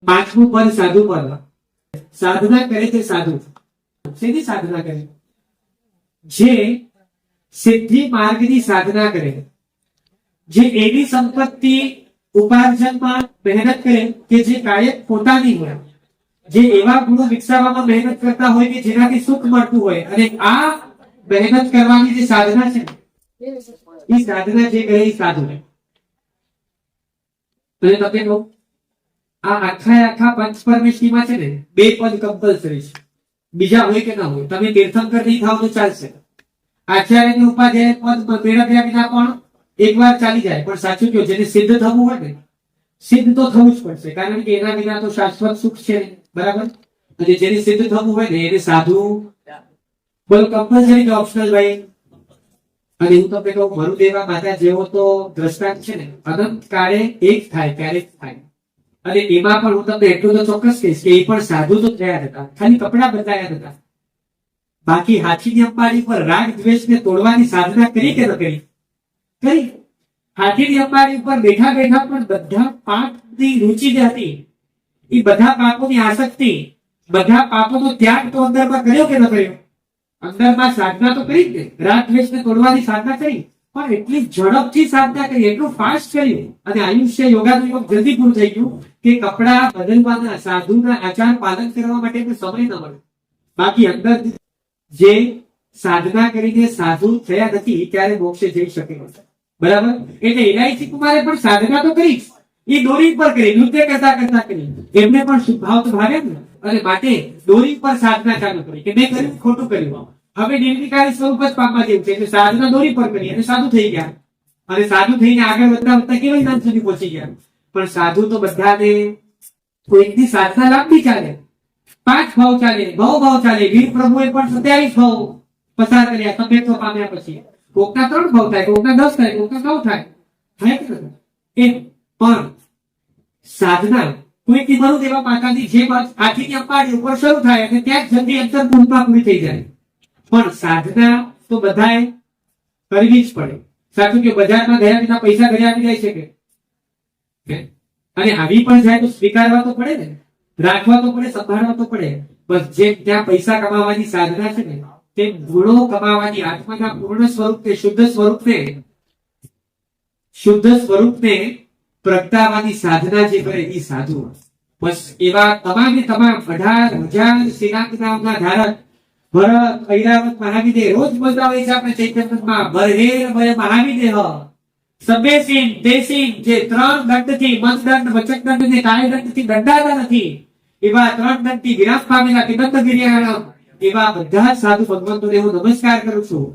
પાંચમું પદ સાધુ પદ. સાધના કરે છે સાધુ. શેની સાધના કરે? જે સિદ્ધિ માર્ગની સાધના કરે, જે એવી સંપત્તિ ઉપાર્જનમાં મહેનત કરે કે જે કાયમ પોતાની હોય, જે એવા ગુણો વિકસાવવામાં મહેનત કરતા હોય કે જેનાથી સુખ મળતું હોય, અને આ મહેનત કરવાની જે સાધના છે એ સાધના જે કરે એ સાધુ. તો તમે કહો આ આખા પંચપરમેષ્ઠીમાં છે ને બે પદ કમ્પલસરી છે, બીજા હોય કે ના હોય. તમે તીર્થંકર નહીં થાવ તો ચાલશે, આચાર્યની ઉપાધ્યાય પદ મેળવ્યા વિના પણ એકવાર ચાલી જાય. પણ સાચું કહો, જેને સિદ્ધ થવું હોય ને, સિદ્ધ તો થવું જ પડશે, કારણ કે એના વિના તો શાશ્વત સુખ છે, બરાબર. અને જેને સિદ્ધ થવું હોય ને એને સાધુ બોલ કમ્પલસરી કે ઓપ્શનલ ભાઈ. અને હું તમને કહું, મરુદેવા માતા જેવો તો દ્રષ્ટાંત છે ને, અનંત કાળે એક થાય ક્યારેક થાય. અને એમાં પણ હું તમને એટલું તો ચોક્કસ કહીશ કે એ પણ સાધુ તો થયા હતા, ખાલી કપડા બદલાયા હતા. બાકી હાથીની અંબાડી પર રાગ દ્વેષને તોડવાની સાધના કરી કે ન કરી? કરી. હાથીની અંબાડી ઉપર બેઠા બેઠા પણ બધા પાપની રુચિ જે હતી, એ બધા પાપોની આસક્તિ, બધા પાપોનો ત્યાગ તો અંદરમાં કર્યો કે ન કર્યો? અંદરમાં સાધના તો કરી જ ને, રાગ દ્વેષને તોડવાની સાધના કરી. પણ એટલી ઝડપથી સાધના કરી, એટલું ફાસ્ટ કર્યું, અને આયુષ્ય યોગાનું યોગ જલ્દી પૂરું થઈ ગયું કે કપડા બદલવાના, સાધુના આચાર પાલન કરવા માટે સમય ન મળે. બાકી અંદર જે સાધના કરીને સાધુ થયા નથી ત્યારે મોક્ષે જઈ શકે નથી, બરાબર. એટલે ઇલાયચી કુમારે પણ સાધના તો કરી, એ દોરી પર કરી, નૃત્ય કરતા કરતા કરી. એમને પણ શુભાવ તો ભાવે ને, અને માટે દોરી પર સાધના ચાલુ કરી કે મેં કર્યું ખોટું કર્યું, હવે નિર્વિકારી સ્વરૂપ જ પામવા જેવું છે. એટલે સાધના દોરી પર કરી અને સાધુ થઈ ગયા. અને સાધુ થઈને આગળ વધતા વધતા કેવા નામ સુધી પહોંચી ગયા. પણ સાધુ તો બધાને કોઈકની સાધના લાંબી ચાલે, 5 ભાવ ચાલે, ભાવ ચાલે. વીર પ્રભુએ પણ 27 ભાવ પસાર કર્યા સંભેત્વ પામ્યા પછી. કોકના 3 ભાવ થાય, કોકના 10 થાય, કોકના 9 થાય. એ પણ સાધના કોઈકની મરુદેવા માતાની જે હાથીની અંબાડી ઉપર શરૂ થાય અને ત્યાં જલ્દી અંતર પૂર્ણમાં પૂરી થઈ જાય. પણ સાધના તો બધાએ કરવી જ પડે. સાચું કે બજારમાં ગયા વિના પૈસા ઘરે આવી જાય છે કે? અને આવી પણ જાય તો સ્વીકારવા તો પડે ને, રાખવા તો પડે, સંભાળવા તો પડે. બસ જે ત્યાં પૈસા કમાવાની સાધના છે ને, તે ગુણો કમાવાની, આત્માના પૂર્ણ સ્વરૂપને, શુદ્ધ સ્વરૂપને પ્રગટાવવાની સાધના જે કરે એ સાધુ. બસ એવા તમામે તમામ 18,000 શ્રીનાથ નામના ધારક ભરત, ઐરાવત, મહાવિદેહ રોજ બોલતા હોય છે આપણે ચૈતન્યમાં, બરહેર ભય મહાવિદેહ સભ્યસીન દેસીન, જે 3 દંડથી, મનદંડ, વચકદંડ અને કાયદંડથી દંડાતા નથી, એવા 3 દંડથી વિરામ પામેલા કિદંડ ગિરિયાણમ, એવા બધા સાધુ ભગવંતોને હું નમસ્કાર કરું છું.